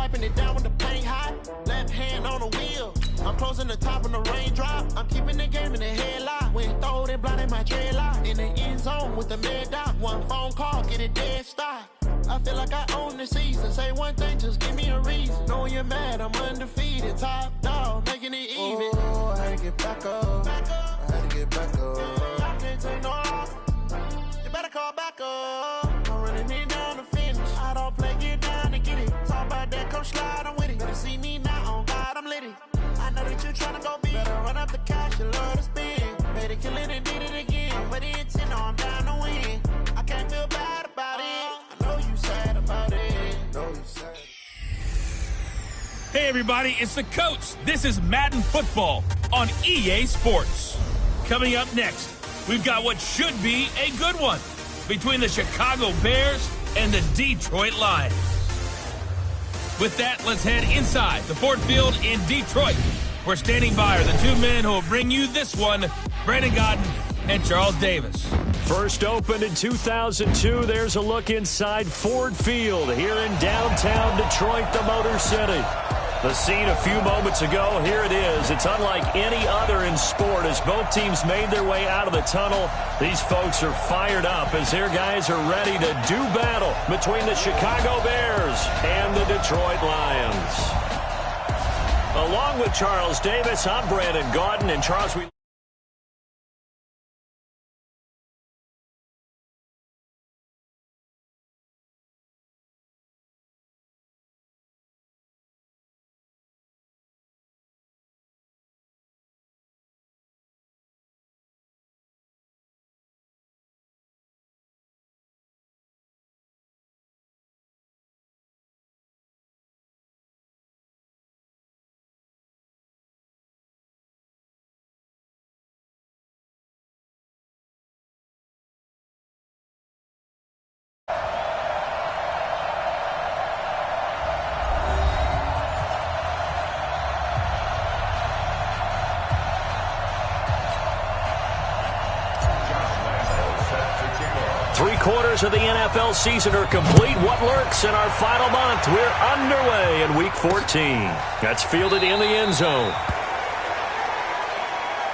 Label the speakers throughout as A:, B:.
A: wiping it down with the paint hot. Left hand on the wheel. I'm closing the top on the raindrop. I'm keeping the game in the headlock. When throw it blind in my dreadlock. In the end zone with the mad dot. One phone call, get it dead stop. I feel like I own the season. Say one thing, just give me a reason. Knowing you're mad, I'm undefeated. Top dog, making it even. Oh, I had to get back up. I had to get back up. I can't take no loss. You better call back up. I'm running it down to finish. I don't play, get down to get it. Talk about that, come slide, I'm with it. Better see me now, on God, I'm litty. I know that you're trying to go big. Better run up the cash, you love to spend. Better kill it and did it again. But the intent, no, I'm down to win. I can't feel bad about it. I know you sad about it. Know you sad.
B: Hey everybody, it's the coach. This is Madden Football on EA Sports. Coming up next, we've got what should be a good one between the Chicago Bears and the Detroit Lions. With that, let's head inside the Ford Field in Detroit. We're standing by are the two men who will bring you this one, Brandon Godden and Charles Davis.
C: First opened in 2002, there's a look inside Ford Field here in downtown Detroit, the Motor City. The scene a few moments ago, here it is. It's unlike any other in sport as both teams made their way out of the tunnel. These folks are fired up as their guys are ready to do battle between the Chicago Bears and the Detroit Lions. Along with Charles Davis, I'm Brandon Gaudin, and Charles, we... Three-quarters of the NFL season are complete. What lurks in our final month? We're underway in Week 14. That's fielded in the end zone.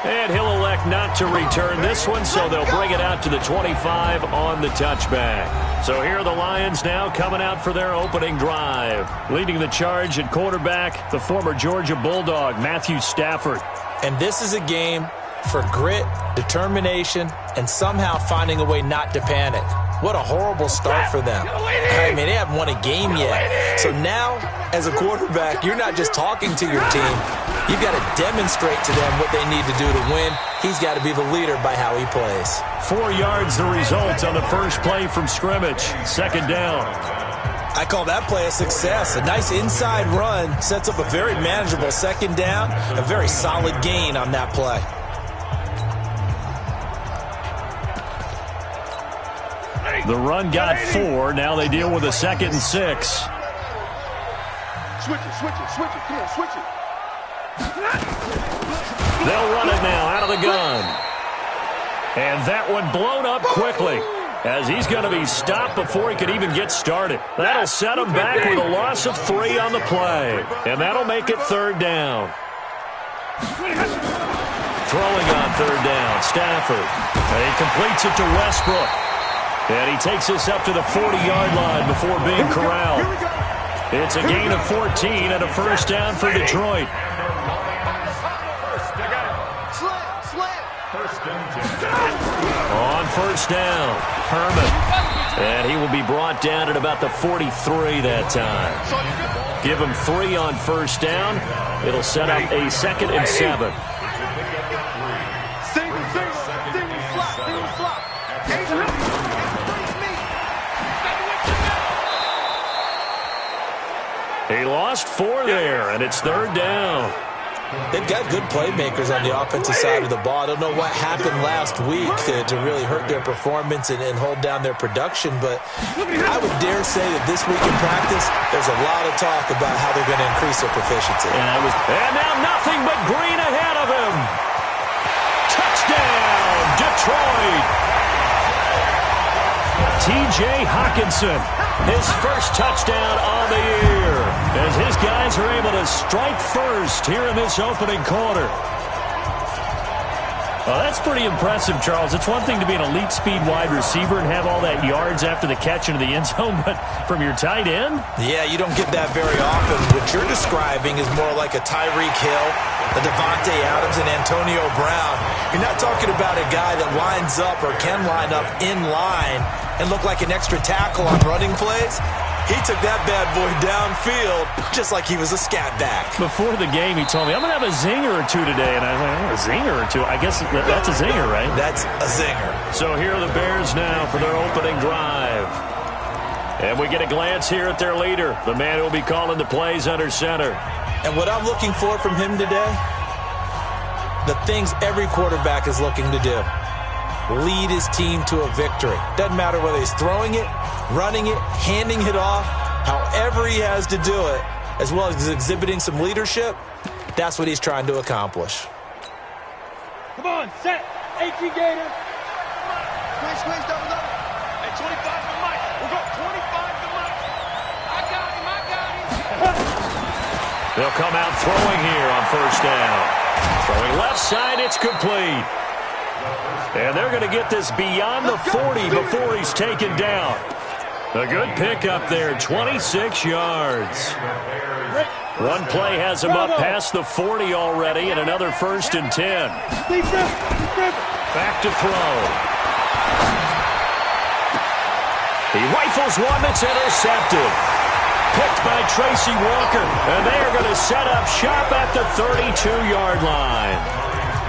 C: And he'll elect not to return this one, so they'll bring it out to the 25 on the touchback. So here are the Lions now coming out for their opening drive. Leading the charge at quarterback, the former Georgia Bulldog, Matthew Stafford.
D: And this is a game for grit, determination, and somehow finding a way not to panic. What a horrible start for them. I mean, they haven't won a game yet. So now, as a quarterback, you're not just talking to your team. You've got to demonstrate to them what they need to do to win. He's got to be the leader by how he plays.
C: 4 yards the result on the first play from scrimmage. Second down.
D: I call that play a success. A nice inside run sets up a very manageable second down. A very solid gain on that play.
C: The run got 4. Now they deal with a 2nd and 6.
E: Switch it, switch it, switch it. Come on, switch it.
C: They'll run it now out of the gun. And that one blown up quickly as he's going to be stopped before he could even get started. That'll set him back with a loss of 3 on the play. And that'll make it third down. Throwing on third down, Stafford. And he completes it to Westbrook. And he takes us up to the 40-yard line before being corralled. It's a gain of 14 and a first down for Detroit. On first down, Herman. And he will be brought down at about the 43 that time. Give him 3 on first down. It'll set up a 2nd and 7. He lost 4 there, and it's third down.
D: They've got good playmakers on the offensive side of the ball. I don't know what happened last week to really hurt their performance and hold down their production, but I would dare say that this week in practice, there's a lot of talk about how they're going to increase their proficiency.
C: And now nothing but green ahead of him. Touchdown, Detroit. T.J. Hawkinson, his first touchdown on the year, as his guys are able to strike first here in this opening quarter. Well, that's pretty impressive, Charles. It's one thing to be an elite speed wide receiver and have all that yards after the catch into the end zone, but from your tight end?
D: Yeah, you don't get that very often. What you're describing is more like a Tyreek Hill, a Devontae Adams, and Antonio Brown. You're not talking about a guy that lines up or can line up in line and look like an extra tackle on running plays. He took that bad boy downfield just like he was a scat back.
C: Before the game, he told me, I'm going to have a zinger or two today. And I was like, a zinger or two? I guess that's a zinger, right?
D: That's a zinger.
C: So here are the Bears now for their opening drive. And we get a glance here at their leader, the man who will be calling the plays under center.
D: And what I'm looking for from him today, the things every quarterback is looking to do. Lead his team to a victory. Doesn't matter whether he's throwing it, running it, handing it off, however he has to do it, as well as exhibiting some leadership, that's what he's trying to accomplish.
E: Come on, set. 18 Gator. Squeeze, double up. Hey, 25 to Mike. We'll go 25 to Mike. I got him.
C: They'll come out throwing here on first down. Throwing left side, it's complete. And they're going to get this beyond the 40 before he's taken down. A good pickup there, 26 yards. One play has him up past the 40 already, and another 1st and 10. Back to throw. He rifles one that's intercepted. Picked by Tracy Walker, and they are going to set up shop at the 32-yard line.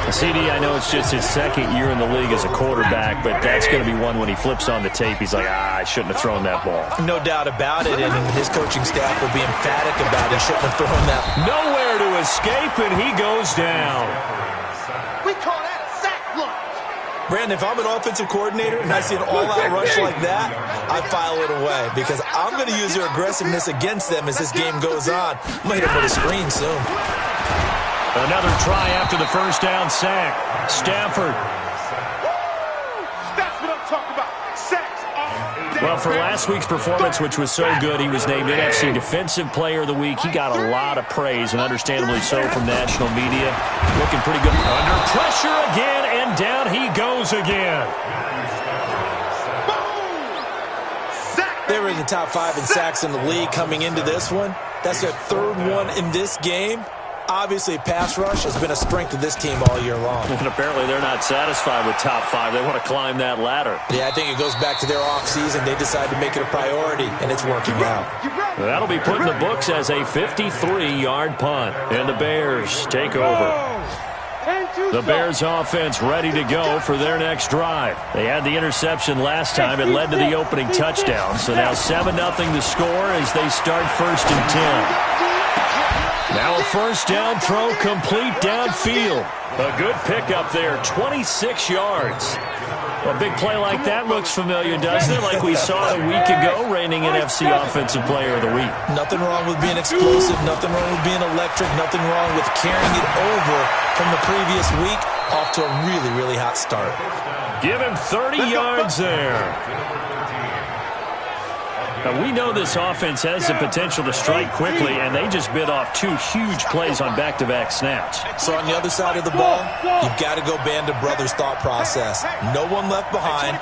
C: CD, I know it's just his second year in the league as a quarterback, but that's going to be one when he flips on the tape. He's like, I shouldn't have thrown that ball.
D: No doubt about it, and his coaching staff will be emphatic about it. Shouldn't have thrown that.
C: Nowhere to escape, and he goes down.
E: We call that a sack lunch.
D: Brandon, if I'm an offensive coordinator and I see an all-out rush like that, I file it away because I'm going to use their aggressiveness against them as this game goes on. I'm going to hit him with a screen soon.
C: Another try after the first down sack. Stafford.
E: That's what I'm talking about. Sacks.
C: Well, for last week's performance, which was so good, he was named NFC Defensive Player of the Week. He got a lot of praise, and understandably so, from national media. Looking pretty good. Under pressure again, and down he goes again.
D: They were in the top 5 in sacks in the league coming into this one. That's their 3rd one in this game. Obviously, pass rush has been a strength of this team all year long.
C: And apparently they're not satisfied with top 5. They want to climb that ladder.
D: Yeah, I think it goes back to their offseason. They decided to make it a priority, and it's working out.
C: That'll be put in the books as a 53-yard punt. And the Bears take over. The Bears offense ready to go for their next drive. They had the interception last time. It led to the opening touchdown. So now 7-0 the score as they start 1st and 10. Now a first down throw complete downfield. A good pickup there, 26 yards. A big play like that looks familiar, doesn't it? Like we saw a week ago, reigning NFC Offensive Player of the Week.
D: Nothing wrong with being explosive. Nothing wrong with being electric. Nothing wrong with carrying it over from the previous week off to a really, really hot start.
C: Give him 30 yards there. Now, we know this offense has the potential to strike quickly, and they just bit off 2 huge plays on back-to-back snaps.
D: So on the other side of the ball, you've got to go band of brothers thought process. No one left behind,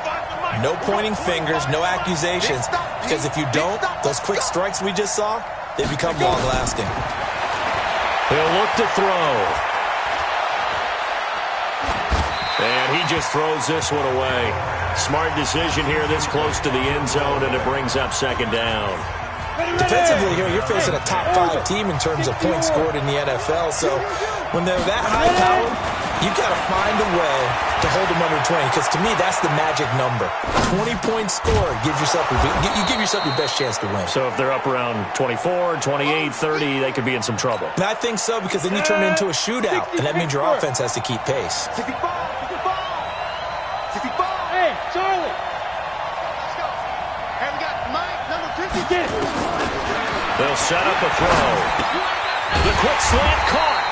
D: no pointing fingers, no accusations, because if you don't, those quick strikes we just saw, they become long-lasting.
C: He'll look to throw. And he just throws this one away. Smart decision here this close to the end zone, and it brings up 2nd down.
D: Defensively here, you're facing a top 5 team in terms of points scored in the NFL. So when they're that high-powered, you got to find a way to hold them under 20. Because to me, that's the magic number. 20 points scored gives yourself you give yourself your best chance to win.
C: So if they're up around 24, 28, 30, they could be in some trouble.
D: And I think so, because then you turn it into a shootout, and that means your offense has to keep pace.
E: Hey, Charlie. Let's go. And we got Mike, number 50.
C: They'll set up a throw. The quick slant caught.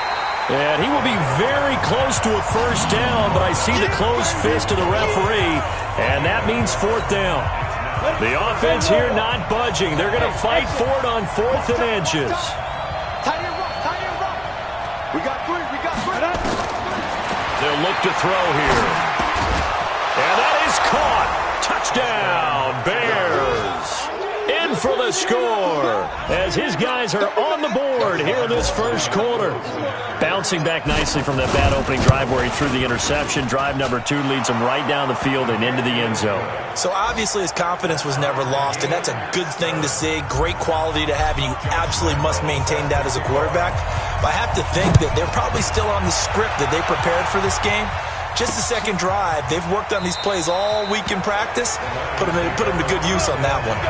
C: And he will be very close to a first down, but I see the closed fist of the referee, and that means 4th down. The offense here not budging. They're going to fight for it on 4th and inches.
E: Tight end rock. We got 3.
C: They'll look to throw here. And that is caught. Touchdown, Bears. In for the score as his guys are on the board here in this first quarter. Bouncing back nicely from that bad opening drive where he threw the interception. Drive number 2 leads him right down the field and into the end zone.
D: So obviously his confidence was never lost, and that's a good thing to see. Great quality to have, and you absolutely must maintain that as a quarterback. But I have to think that they're probably still on the script that they prepared for this game. Just the second drive. They've worked on these plays all week in practice. Put them to good use on that one.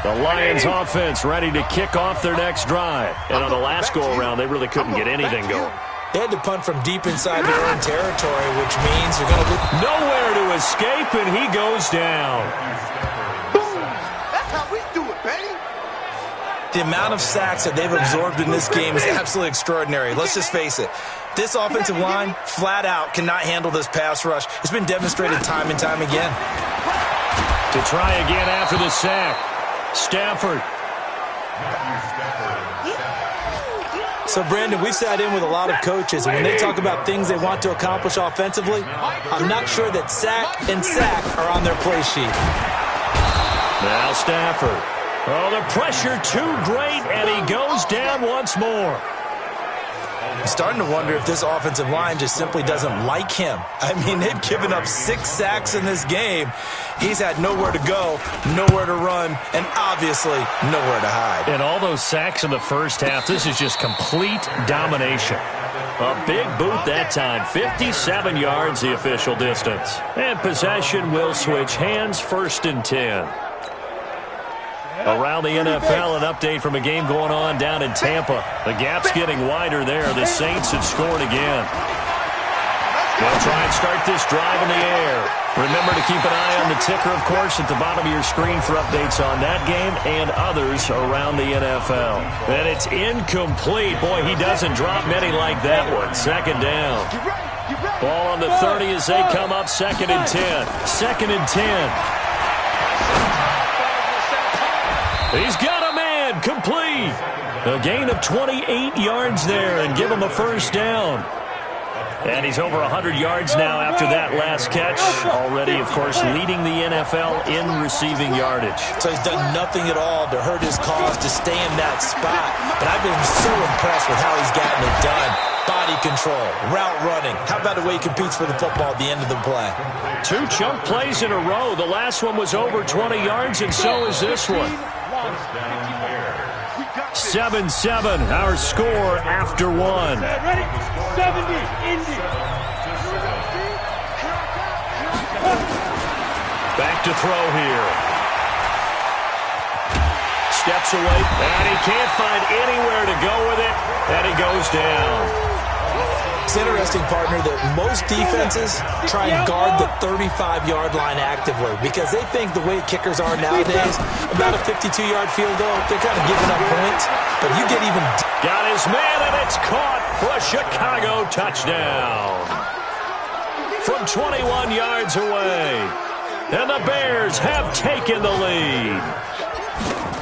C: The Lions offense ready to kick off their next drive. And on the last go-around, they really couldn't get anything going.
D: They had to punt from deep inside their own territory, which means they're going to lose.
C: Nowhere to escape, and he goes down.
E: Boom! That's how we do it, baby.
D: The amount of sacks that they've absorbed in this game is absolutely extraordinary. Let's just face it. This offensive line, flat out, cannot handle this pass rush. It's been demonstrated time and time again.
C: To try again after the sack. Stafford.
D: So, Brandon, we've sat in with a lot of coaches, and when they talk about things they want to accomplish offensively, I'm not sure that sack and sack are on their play sheet.
C: Now Stafford. Oh, the pressure too great, and he goes down once more.
D: I'm starting to wonder if this offensive line just simply doesn't like him. I mean, they've given up 6 sacks in this game. He's had nowhere to go, nowhere to run, and obviously nowhere to hide.
C: And all those sacks in the first half, this is just complete domination. A big boot that time, 57 yards the official distance. And possession will switch hands, 1st and 10. Around the NFL, an update from a game going on down in Tampa. The gap's getting wider there. The Saints have scored again. They'll try and start this drive in the air. Remember to keep an eye on the ticker, of course, at the bottom of your screen for updates on that game and others around the NFL. And it's incomplete. Boy, he doesn't drop many like that one. 2nd down. Ball on the 30 as they come up 2nd and 10. 2nd and 10. He's got a man, complete. A gain of 28 yards there and give him a 1st down. And he's over 100 yards now after that last catch. Already, of course, leading the NFL in receiving yardage.
D: So he's done nothing at all to hurt his cause to stay in that spot. But I've been so impressed with how he's gotten it done. Body control, route running. How about the way he competes for the football at the end of the play?
C: 2 chunk plays in a row. The last one was over 20 yards, and so is this one. 7-7, our score after 1.
E: Ready? 70, Indy.
C: Back to throw here. Steps away, and he can't find anywhere to go with it, and he goes down.
D: It's interesting, partner, that most defenses try and guard the 35-yard line actively because they think the way kickers are nowadays, about a 52-yard field goal, they're kind of giving up points. But you get even...
C: Got his man, and it's caught for a Chicago touchdown. From 21 yards away. And the Bears have taken the lead.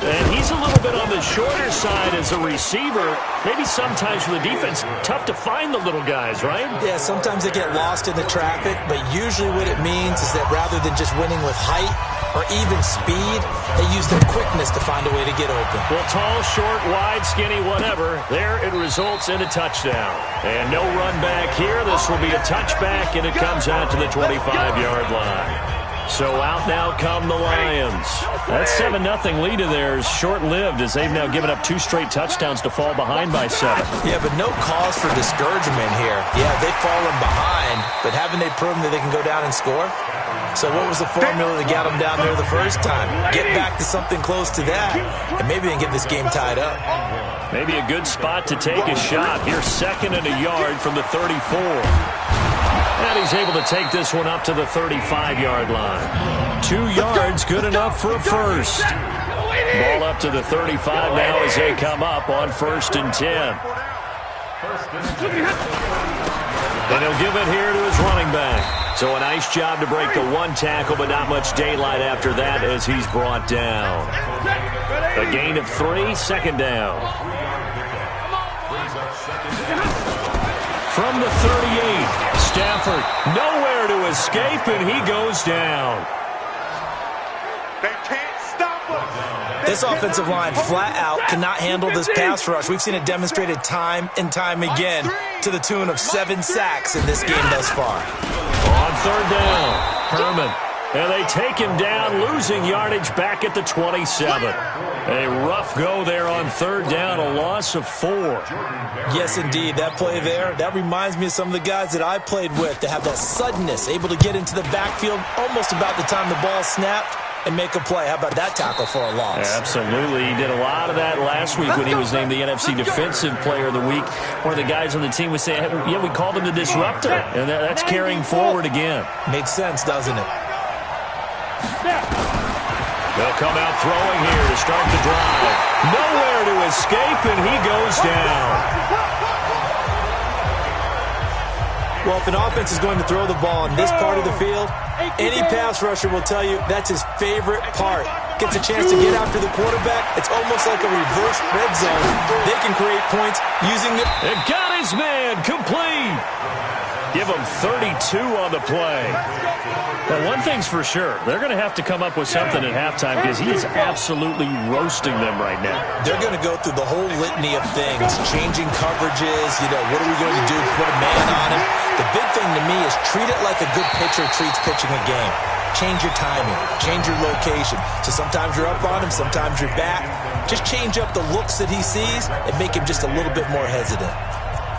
C: And he's a little bit on the shorter side as a receiver. Maybe sometimes for the defense, tough to find the little guys, right?
D: Yeah, sometimes they get lost in the traffic, but usually what it means is that rather than just winning with height or even speed, they use their quickness to find a way to get open.
C: Well, tall, short, wide, skinny, whatever, there it results in a touchdown. And no run back here. This will be a touchback, and it comes out to the 25-yard line. So out now come the Lions. That 7-0 lead of theirs short-lived as they've now given up 2 straight touchdowns to fall behind by 7.
D: Yeah, but no cause for discouragement here. Yeah, they've fallen behind, but haven't they proven that they can go down and score? So what was the formula that got them down there the first time? Get back to something close to that, and maybe they can get this game tied up.
C: Maybe a good spot to take a shot. Here's 2nd and a yard from the 34. And he's able to take this one up to the 35-yard line. 2 yards, good enough for a 1st. Ball up to the 35 now as they come up on 1st and 10. And he'll give it here to his running back. So a nice job to break the one tackle, but not much daylight after that as he's brought down. A gain of 3, second down. From the 38, Stafford nowhere to escape, and he goes down.
E: They can't stop us.
D: This offensive line flat out cannot handle this pass rush. We've seen it demonstrated time and time again to the tune of 7 sacks in this game thus far.
C: On third down, Herman. And they take him down, losing yardage back at the 27. A rough go there on third down, a loss of 4.
D: Yes, indeed. That play there, that reminds me of some of the guys that I played with that have that suddenness, able to get into the backfield almost about the time the ball snapped and make a play. How about that tackle for a loss?
C: Absolutely. He did a lot of that last week when he was named the NFC Defensive Player of the Week. One of the guys on the team was saying, yeah, we called him the disruptor. And that's carrying forward again.
D: Makes sense, doesn't it?
C: They'll come out throwing here to start the drive. Nowhere to escape, and he goes down.
D: Well, if an offense is going to throw the ball in this part of the field, any pass rusher will tell you that's his favorite part. Gets a chance to get after the quarterback. It's almost like a reverse red zone. They can create points using the...
C: It got his man complete. Give him 32 on the play. Well, one thing's for sure. They're going to have to come up with something at halftime because he is absolutely roasting them right now.
D: They're going to go through the whole litany of things, changing coverages, what are we going to do? Put a man on him. The big thing to me is treat it like a good pitcher treats pitching a game. Change your timing. Change your location. So sometimes you're up on him, sometimes you're back. Just change up the looks that he sees and make him just a little bit more hesitant.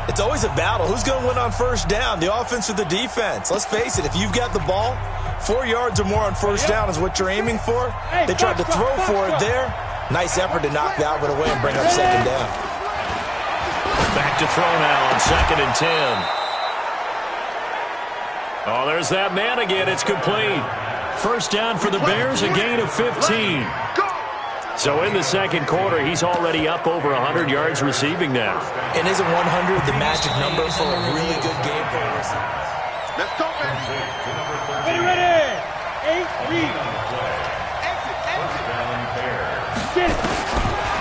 D: It's always a battle. Who's going to win on first down, the offense or the defense? Let's face it, if you've got the ball, 4 yards or more on first down is what you're aiming for. They tried to throw for it there. Nice effort to knock that one away and bring up second down.
C: Back to throw now on 2nd and 10. Oh, there's that man again. It's complete. First down for the Bears, a gain of 15. So in the second quarter, he's already up over 100 yards receiving now.
D: And isn't 100 the magic number for a really good game for a receiver?
E: Let's go, baby. Ready. 8 read.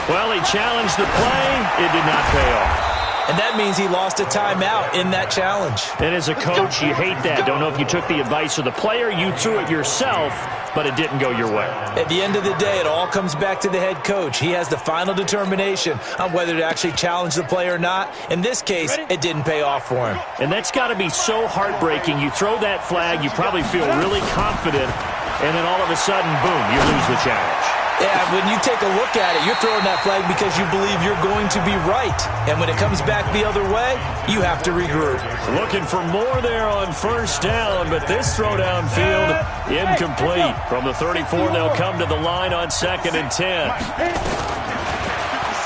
C: Well, he challenged the play. It did not pay off.
D: And that means he lost a timeout in that challenge.
C: And as a coach, you hate that. Don't know if you took the advice of the player, you threw it yourself, but it didn't go your way.
D: At the end of the day, it all comes back to the head coach. He has the final determination on whether to actually challenge the play or not. In this case, it didn't pay off for him.
C: And that's got to be so heartbreaking. You throw that flag, you probably feel really confident, and then all of a sudden, boom, you lose the challenge.
D: Yeah, when you take a look at it, you're throwing that flag because you believe you're going to be right. And when it comes back the other way, you have to regroup.
C: Looking for more there on first down, but this throw downfield incomplete. From the 34, they'll come to the line on 2nd and 10.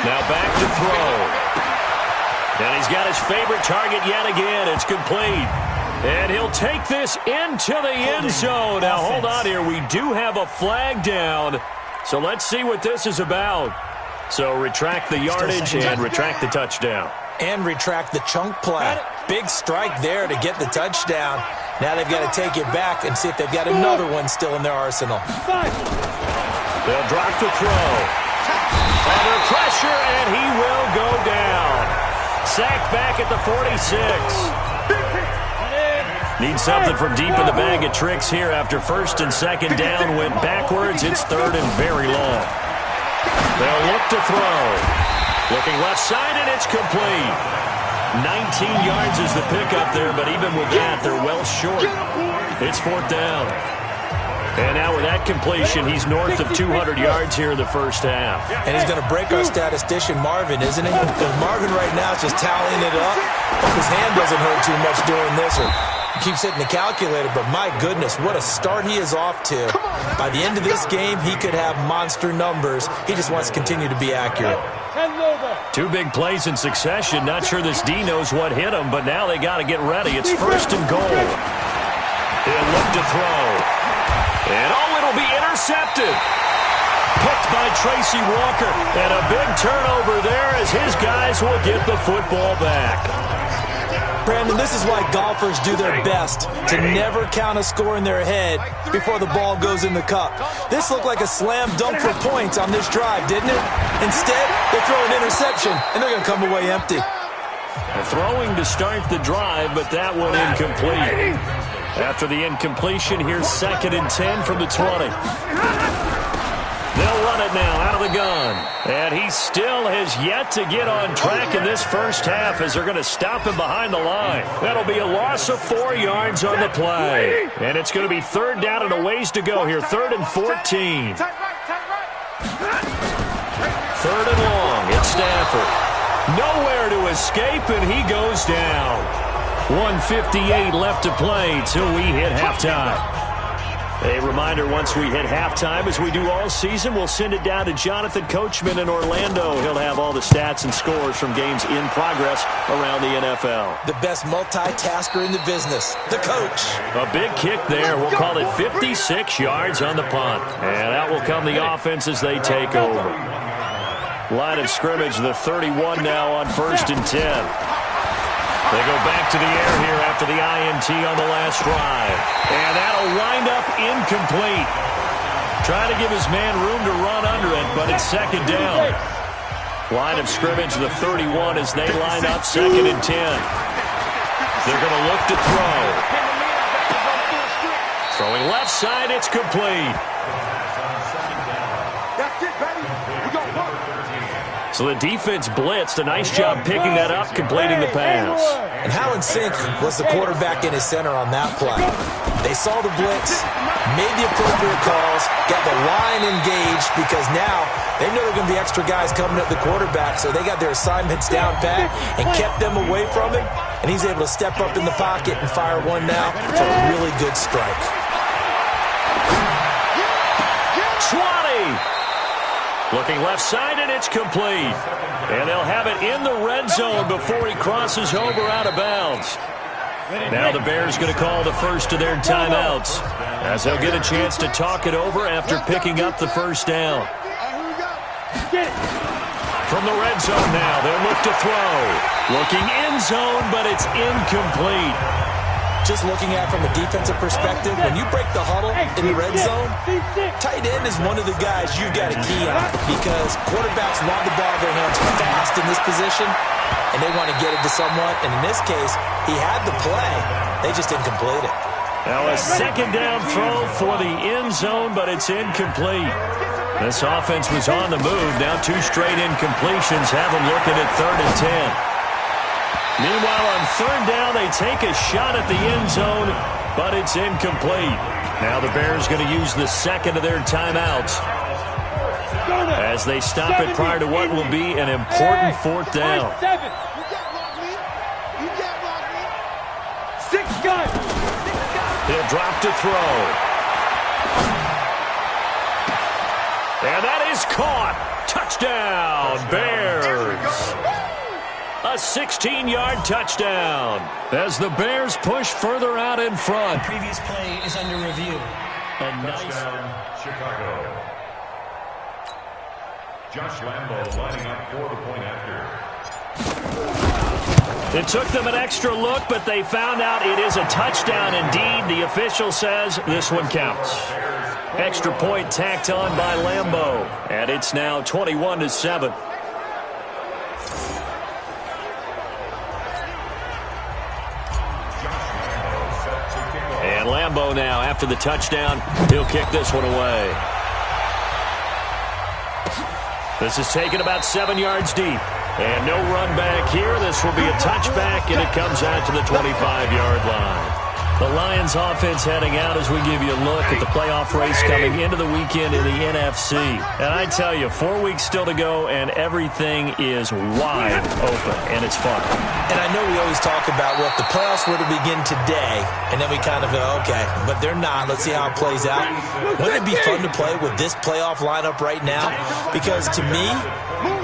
C: Now back to throw. And he's got his favorite target yet again. It's complete. And he'll take this into the end zone. Now hold on here. We do have a flag down. So let's see what this is about. So retract the yardage and retract the touchdown.
D: And retract the chunk play. Big strike there to get the touchdown. Now they've got to take it back and see if they've got another one still in their arsenal.
C: They'll drop the throw. Under pressure, and he will go down. Sacked back at the 46. Need something from deep in the bag of tricks here after 1st and 2nd down went backwards. It's 3rd and very long. They'll look to throw. Looking left side, and it's complete. 19 yards is the pickup there, but even with that, they're well short. It's 4th down. And now with that completion, he's north of 200 yards here in the first half.
D: And he's going to break our statistician, Marvin, isn't he? Because Marvin right now is just tallying it up. Hope his hand doesn't hurt too much doing this, or keeps hitting the calculator, but my goodness, what a start he is off to. By the end of this game, he could have monster numbers. He just wants to continue to be accurate.
C: 2 big plays in succession. Not sure this D knows what hit him, but now they got to get ready. It's 1st and goal. He'll look to throw. And it'll be intercepted. Picked by Tracy Walker. And a big turnover there as his guys will get the football back.
D: Brandon, this is why golfers do their best to never count a score in their head before the ball goes in the cup. This looked like a slam dunk for points on this drive, didn't it? Instead, they throw an interception, and they're going to come away empty.
C: Throwing to start the drive, but that one incomplete. After the incompletion, here's 2nd and 10 from the 20. They'll run it now out of the gun. And he still has yet to get on track in this first half as they're going to stop him behind the line. That'll be a loss of 4 yards on the play. And it's going to be 3rd down and a ways to go here. 3rd and 14. 3rd and long. It's Stafford. Nowhere to escape, and he goes down. 1:58 left to play till we hit halftime. A reminder, once we hit halftime, as we do all season, we'll send it down to Jonathan Coachman in Orlando. He'll have all the stats and scores from games in progress around the NFL.
D: The best multitasker in the business, the coach.
C: A big kick there. We'll call it 56 yards on the punt. And out will come the offense as they take over. Line of scrimmage, the 31 now on 1st and 10. They go back to the air here after the INT on the last drive. And that'll wind up incomplete. Trying to give his man room to run under it, but it's 2nd down. Line of scrimmage, the 31 as they line up 2nd and 10. They're going to look to throw. Throwing left side, it's complete.
E: That's it, baby. We got work.
C: So the defense blitzed. A nice job picking that up, completing the pass.
D: And how in sync was the quarterback in his center on that play? They saw the blitz, made the appropriate calls, got the line engaged because now they know there are going to be extra guys coming at the quarterback, so they got their assignments down pat and kept them away from him, and he's able to step up in the pocket and fire one now for a really good strike.
C: 20! Looking left side, and it's complete. And they'll have it in the red zone before he crosses over out of bounds. Now the Bears going to call the first of their timeouts as they'll get a chance to talk it over after picking up the first down. From the red zone now, they'll look to throw. Looking end zone, but it's incomplete.
D: Just looking at it from a defensive perspective, when you break the huddle in the red zone, tight end is one of the guys you've got to key on because quarterbacks want the ball in their hands fast in this position, and they want to get it to someone. And in this case, he had the play. They just didn't complete it.
C: Now a 2nd down throw for the end zone, but it's incomplete. This offense was on the move. Now 2 straight incompletions have them looking at 3rd and 10. Meanwhile, on 3rd down, they take a shot at the end zone, but it's incomplete. Now the Bears going to use the 2nd of their timeouts as they stop it prior to what will be an important 4th down.
E: 6 guys.
C: He'll drop to throw. And that is caught. Touchdown, Bears. A 16-yard touchdown as the Bears push further out in front.
F: The previous play is under review.
C: A nice
G: Chicago. Josh Lambo lining up for the point after.
C: It took them an extra look, but they found out it is a touchdown indeed. The official says this one counts. Extra point tacked on by Lambo, and it's now 21-7. And Lambo now, after the touchdown, he'll kick this one away. This is taken about 7 yards deep. And no run back here. This will be a touchback, and it comes out to the 25-yard line. The Lions offense heading out as we give you a look at the playoff race coming into the weekend in the NFC. And I tell you, 4 weeks still to go, and everything is wide open, and it's fun.
D: And I know we always talk about, well, if the playoffs were to begin today, and then we kind of go, okay, but they're not. Let's see how it plays out. Wouldn't it be fun to play with this playoff lineup right now? Because to me,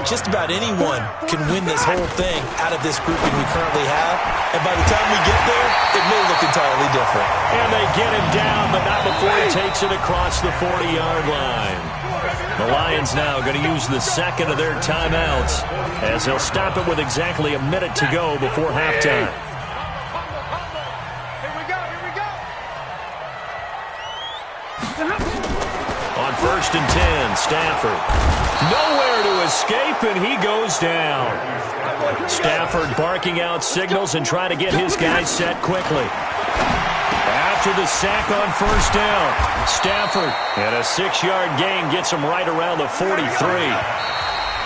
D: just about anyone can win this whole thing out of this grouping we currently have. And by the time we get there, it may look entirely different.
C: And they get him down, but not before he takes it across the 40-yard line. The Lions now going to use the 2nd of their timeouts as they'll stop it with exactly a minute to go before halftime. On 1st and 10, Stafford. Nowhere to escape, and he goes down. Stafford barking out signals and trying to get his guys set quickly. After the sack on 1st down, Stafford, and a 6-yard gain gets him right around the 43.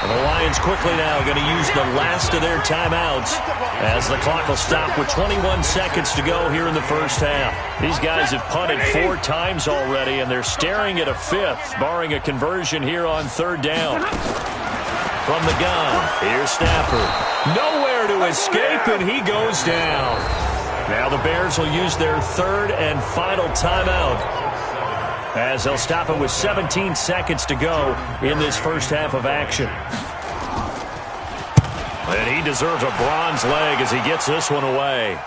C: And the Lions quickly now going to use the last of their timeouts as the clock will stop with 21 seconds to go here in the first half. These guys have punted 4 times already, and they're staring at a 5th, barring a conversion here on 3rd down. From the gun, here's Stafford. Nowhere to escape, and he goes down. Now the Bears will use their 3rd and final timeout, as they'll stop it with 17 seconds to go in this first half of action. And he deserves a bronze leg as he gets this one away.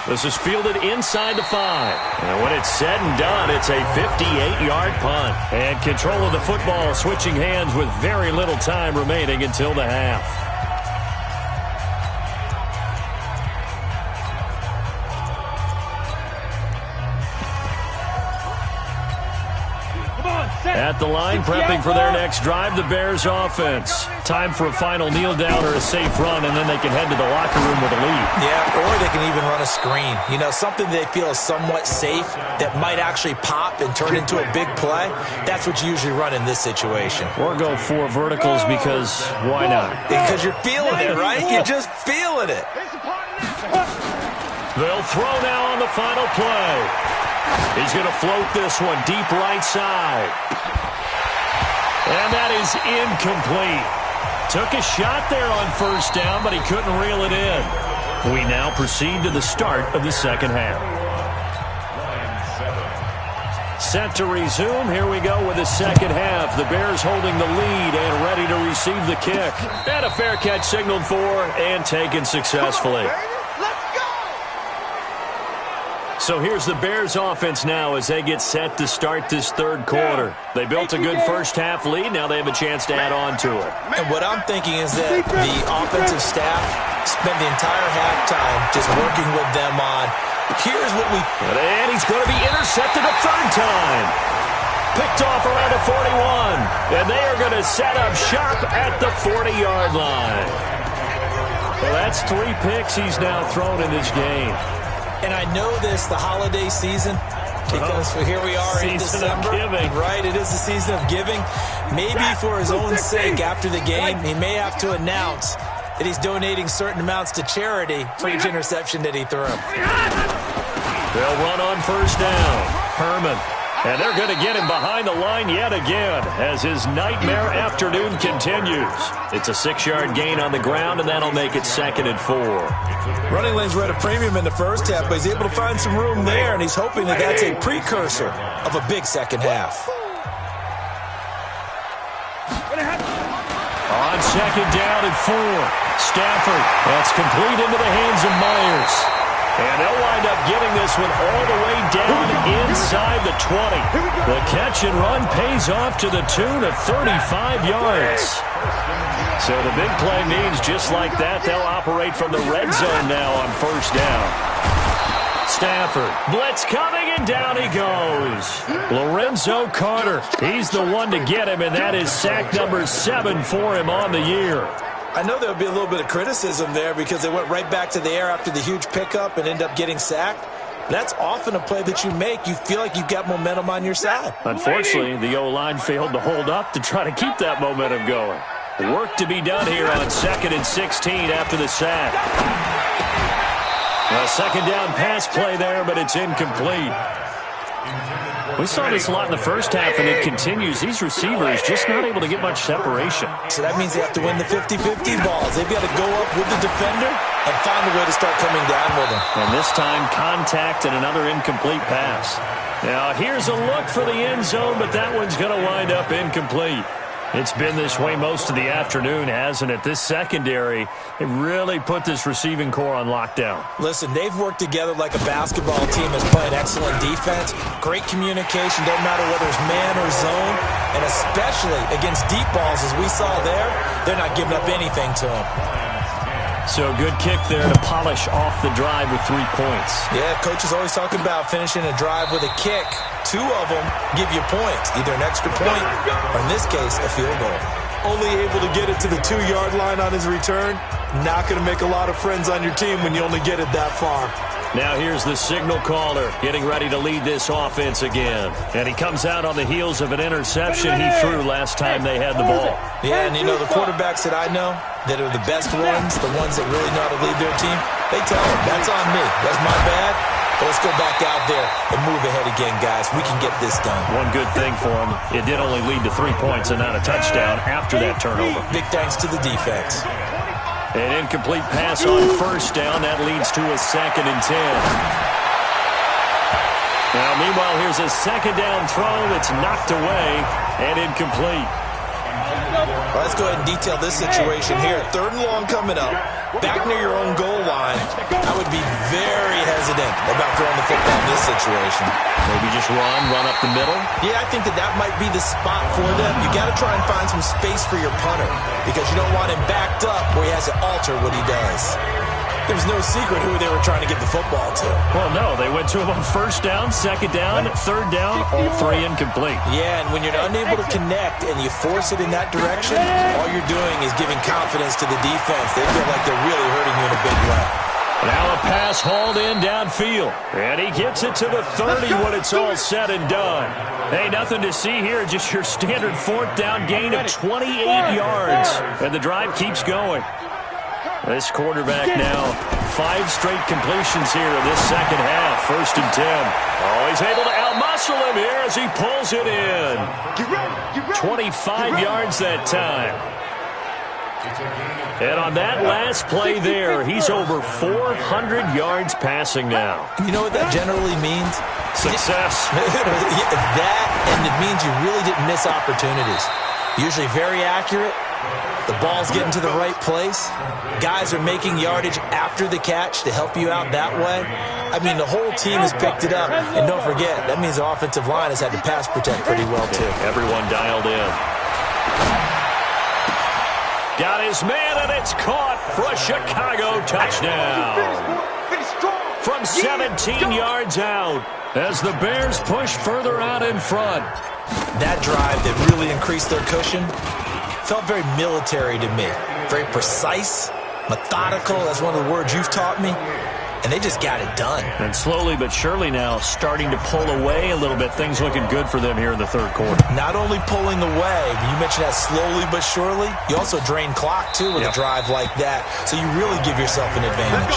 C: This is fielded inside the 5. And when it's said and done, it's a 58-yard punt. And control of the football switching hands with very little time remaining until the half. At the line, prepping for their next drive, the Bears offense. Time for a final kneel down or a safe run, and then they can head to the locker room with a lead.
D: Yeah, or they can even run a screen. You know, something they feel is somewhat safe that might actually pop and turn into a big play. That's what you usually run in this situation.
C: Or go 4 verticals because why not?
D: Because you're feeling it, right? You're just feeling it.
C: They'll throw now on the final play. He's going to float this one deep right side. And that is incomplete. Took a shot there on 1st down, but he couldn't reel it in. We now proceed to the start of the second half. Set to resume. Here we go with the second half. The Bears holding the lead and ready to receive the kick. And a fair catch signaled for and taken successfully. So here's the Bears offense now as they get set to start this 3rd quarter. They built a good first half lead. Now they have a chance to add on to it.
D: And what I'm thinking is that the offensive staff spent the entire halftime just working with them on, here's what we...
C: And he's going to be intercepted a 3rd time. Picked off around the 41. And they are going to set up shop at the 40-yard line. Well, that's 3 picks he's now thrown in this game.
D: And I know this, the holiday season, because here we are in December. Right, it is the season of giving. Maybe for his own sake, after the game, he may have to announce that he's donating certain amounts to charity for each interception that he threw.
C: They'll run on 1st down. Herman. And they're going to get him behind the line yet again as his nightmare afternoon continues. It's a 6-yard gain on the ground, and that'll make it 2nd and 4.
D: Running lanes were at a premium in the first half, but he's able to find some room there, and he's hoping that that's a precursor of a big second half.
C: On 2nd down and 4, Stafford. That's complete into the hands of Myers. And they'll wind up getting this one all the way down inside the 20. The catch and run pays off to the tune of 35 yards. So the big play means just like that, they'll operate from the red zone now on 1st down. Stafford, blitz coming, and down he goes. Lorenzo Carter, he's the one to get him, and that is sack number 7 for him on the year.
D: I know there would be a little bit of criticism there because they went right back to the air after the huge pickup and end up getting sacked. That's often a play that you make. You feel like you've got momentum on your side.
C: Unfortunately, the O-line failed to hold up to try to keep that momentum going. Work to be done here on 2nd and 16 after the sack. A 2nd down pass play there, but it's incomplete. We saw this a lot in the first half, and it continues. These receivers just not able to get much separation.
D: So that means they have to win the 50-50 balls. They've got to go up with the defender and find a way to start coming down with him.
C: And this time, contact and another incomplete pass. Now, here's a look for the end zone, but that one's going to wind up incomplete. It's been this way most of the afternoon, hasn't it? This secondary, it really put this receiving core on lockdown.
D: Listen, they've worked together like a basketball team that's playing excellent defense. Great communication, don't matter whether it's man or zone. And especially against deep balls, as we saw there, they're not giving up anything to them.
C: So good kick there to polish off the drive with 3 points.
D: Yeah, coach is always talking about finishing a drive with a kick. 2 of them give you points, either an extra point or, in this case, a field goal. Only able to get it to the 2-yard line on his return. Not going to make a lot of friends on your team when you only get it that far.
C: Now here's the signal caller getting ready to lead this offense again. And he comes out on the heels of an interception he threw last time they had the ball.
D: Yeah, and the quarterbacks that I know that are the best ones, the ones that really know how to lead their team, they tell them, that's on me. That's my bad. But let's go back out there and move ahead again, guys. We can get this done.
C: One good thing for him, it did only lead to 3 points and not a touchdown after that turnover.
D: Big thanks to the defense.
C: An incomplete pass on first down. That leads to a 2nd and 10. Now, meanwhile, here's a 2nd down throw that's knocked away and incomplete.
D: Well, let's go ahead and detail this situation here. 3rd and long coming up. Back near your own goal line. I would be very hesitant about throwing the football in this situation.
C: Maybe just run up the middle?
D: Yeah, I think that might be the spot for them. You got to try and find some space for your punter because you don't want him backed up where he has to alter what he does. There was no secret who they were trying to get the football to.
C: Well, no. They went to him on 1st down, 2nd down, 3rd down, all 3 incomplete.
D: Yeah, and when you're unable to connect and you force it in that direction, all you're doing is giving confidence to the defense. They feel like they're really hurting you in a big way.
C: Now a pass hauled in downfield. And he gets it to the 30 when it's all said and done. Hey, nothing to see here. Just your standard 4th down gain of 28 yards. And the drive keeps going. This quarterback now, 5 straight completions here in this 2nd half. 1st and 10. Oh, he's able to outmuscle him here as he pulls it in. 25 yards that time. And on that last play there, he's over 400 yards passing now.
D: You know what that generally means?
C: Success.
D: That, and it means you really didn't miss opportunities. Usually very accurate. The ball's getting to the right place. Guys are making yardage after the catch to help you out that way. I mean, the whole team has picked it up. And don't forget, that means the offensive line has had to pass protect pretty well, too.
C: Everyone dialed in. Got his man, and it's caught for a Chicago touchdown. From 17 yards out as the Bears push further out in front.
D: That drive that really increased their cushion felt very military to me. Very precise, methodical. That's one of the words you've taught me. And they just got it done.
C: And slowly but surely now starting to pull away a little bit. Things looking good for them here in the 3rd quarter.
D: Not only pulling away, but you mentioned that slowly but surely. You also drain clock, too, with a drive like that. So you really give yourself an advantage.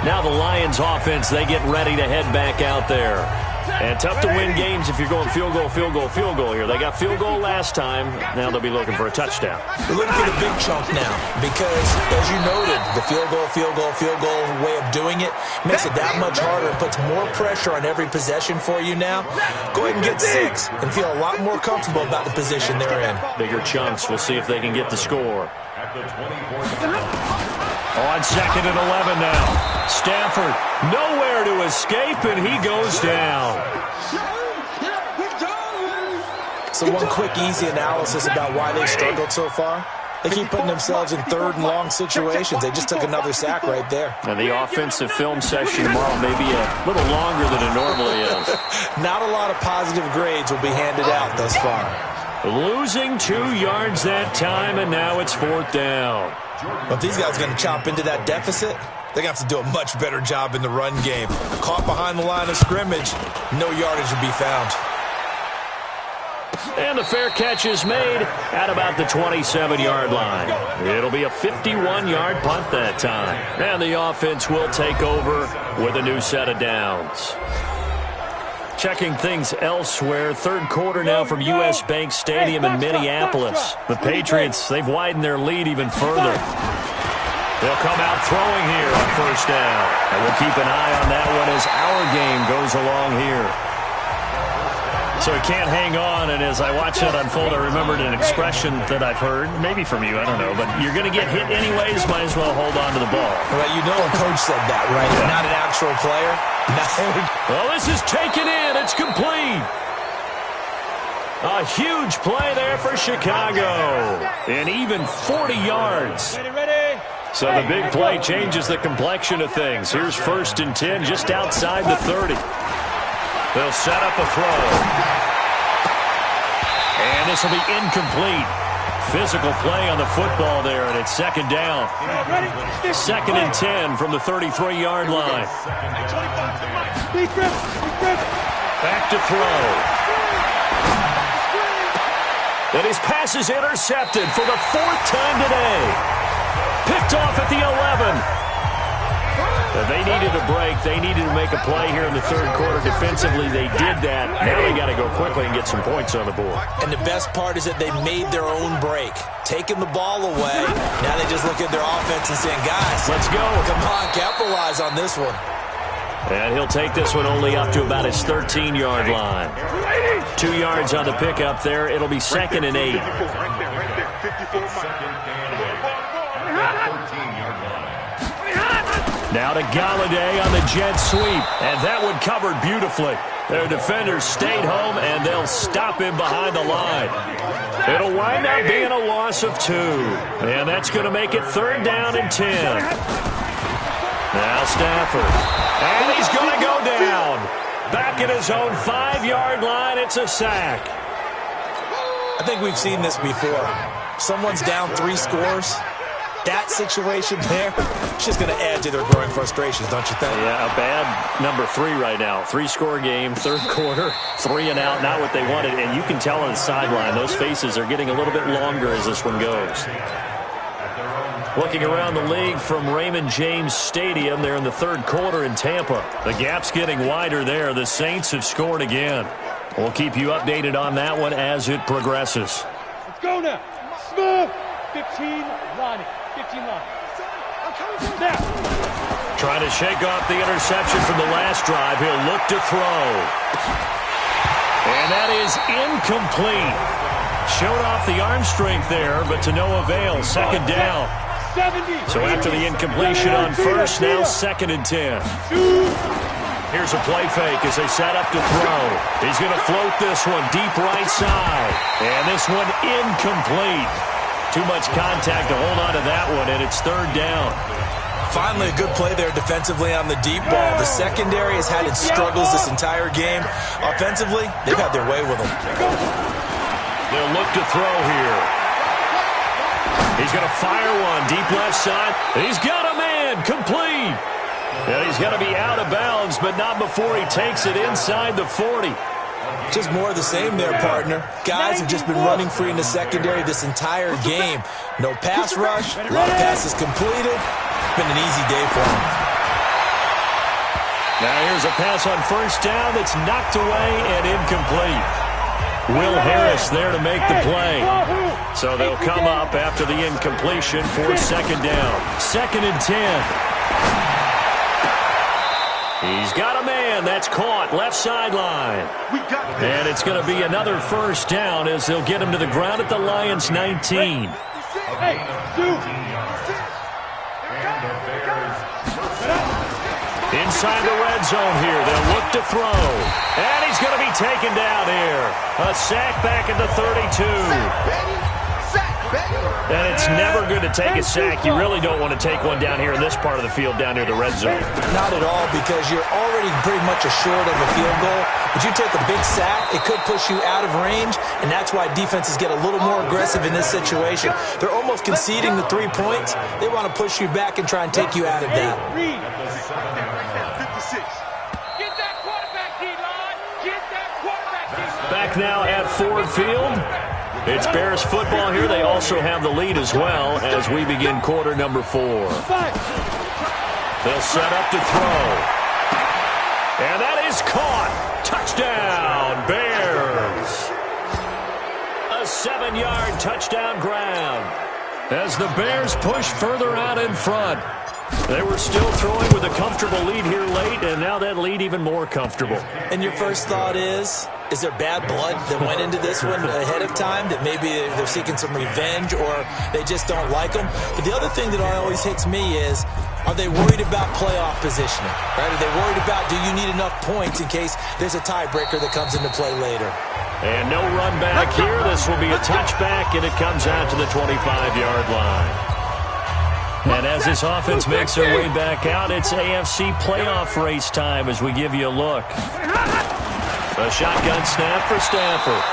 C: Now the Lions offense, they get ready to head back out there. And tough to win games if you're going field goal, field goal, field goal here. They got field goal last time. Now they'll be looking for a touchdown.
D: They're looking for the big chunk now because, as you noted, the field goal way of doing it makes it that much harder. It puts more pressure on every possession for you now. Go ahead and get 6 and feel a lot more comfortable about the position they're in.
C: Bigger chunks. We'll see if they can get the score. On 2nd and 11 now. Stafford nowhere to escape, and he goes down.
D: So one quick, easy analysis about why they struggled so far. They keep putting themselves in 3rd and long situations. They just took another sack right there.
C: And the offensive film session tomorrow may be a little longer than it normally is.
D: Not a lot of positive grades will be handed out thus far.
C: Losing 2 yards that time, and now it's 4th down.
D: Well, if these guys are going to chop into that deficit, they're going to have to do a much better job in the run game. Caught behind the line of scrimmage, no yardage will be found.
C: And the fair catch is made at about the 27-yard line. It'll be a 51-yard punt that time. And the offense will take over with a new set of downs. Checking things elsewhere, 3rd quarter now from U.S. Bank Stadium in Minneapolis. The Patriots, they've widened their lead even further. They'll come out throwing here on 1st down. And we'll keep an eye on that one as our game goes along here. So he can't hang on, and as I watch that unfold, I remembered an expression that I've heard, maybe from you, I don't know, but you're going to get hit anyways, might as well hold on to the ball.
D: Well, you know a coach said that, right? Yeah. Not an actual player.
C: Well, this is taken in. It's complete. A huge play there for Chicago. And even 40 yards.
E: Ready.
C: So the big play changes the complexion of things. Here's 1st and 10 just outside the 30. They'll set up a throw. And this will be incomplete. Physical play on the football there, and it's 2nd down. 2nd and 10 from the 33-yard line. Back to throw. And his pass is intercepted for the 4th time today. Picked off at the 11. And they needed a break. They needed to make a play here in the 3rd quarter. Defensively, they did that. Now they got to go quickly and get some points on the board.
D: And the best part is that they made their own break. Taking the ball away. Now they just look at their offense and saying, guys,
C: let's go.
D: Come on, capitalize on this one.
C: And he'll take this one only up to about his 13-yard line. 2 yards on the pickup there. It'll be 2nd and 8. Now to Galladay on the jet sweep. And that one covered beautifully. Their defenders stayed home, and they'll stop him behind the line. It'll wind up being a loss of 2. And that's going to make it 3rd down and 10. Now Stafford. And he's going to go down. Back at his own 5-yard line. It's a sack.
D: I think we've seen this before. Someone's down 3 scores. That situation there, it's just going to add to their growing frustrations, don't you think?
C: Yeah, a bad number 3 right now. 3-score game, 3rd quarter, 3 and out, not what they wanted. And you can tell on the sideline, those faces are getting a little bit longer as this one goes. Looking around the league from Raymond James Stadium, they're in the 3rd quarter in Tampa. The gap's getting wider there. The Saints have scored again. We'll keep you updated on that one as it progresses.
E: Let's go now. Smooth. 15 lining. 15 lining.
C: Trying to shake off the interception from the last drive. He'll look to throw. And that is incomplete. Showed off the arm strength there, but to no avail. 2nd down. So after the incompletion on 1st, now 2nd and 10. Here's a play fake as they set up to throw. He's going to float this one deep right side. And this one incomplete. Too much contact to hold on to that one, and it's 3rd down.
D: Finally, a good play there defensively on the deep ball. The secondary has had its struggles this entire game. Offensively, they've had their way with them.
C: They'll look to throw here. He's going to fire one deep left side. He's got a man complete. And he's going to be out of bounds, but not before he takes it inside the 40.
D: Just more of the same there, partner. Guys have just been running free in the secondary this entire game. No pass rush, a lot of passes completed. It's been an easy day for them.
C: Now here's a pass on 1st down that's knocked away and incomplete. Will Harris there to make the play. So they'll come up after the incompletion for 2nd down. 2nd and 10. He's got a man. That's caught. Left sideline. And it's going to be another 1st down as they'll get him to the ground at the Lions' 19. Inside the red zone here. They'll look to throw. And he's going to be taken down here. A sack back at the 32. And it's never good to take a sack. You really don't want to take one down here in this part of the field down near the red zone.
D: Not at all, because you're already pretty much assured of a field goal. But you take a big sack, it could push you out of range, and that's why defenses get a little more aggressive in this situation. They're almost conceding the 3 points. They want to push you back and try and take you out of that.
C: Back now at Ford Field. It's Bears football here. They also have the lead as well as we begin quarter number 4. They'll set up to throw. And that is caught. Touchdown, Bears. A 7-yard touchdown grab. As the Bears push further out in front. They were still throwing with a comfortable lead here late, and now that lead even more comfortable.
D: And your first thought is there bad blood that went into this one ahead of time, that maybe they're seeking some revenge or they just don't like them? But the other thing that always hits me is Are they worried about playoff positioning? Right? Are they worried about, do you need enough points in case there's a tiebreaker that comes into play later?
C: And no run back here. This will be a touchback, and it comes out to the 25-yard line. And as this offense makes their way back out, it's AFC playoff race time as we give you a look. A shotgun snap for Stafford.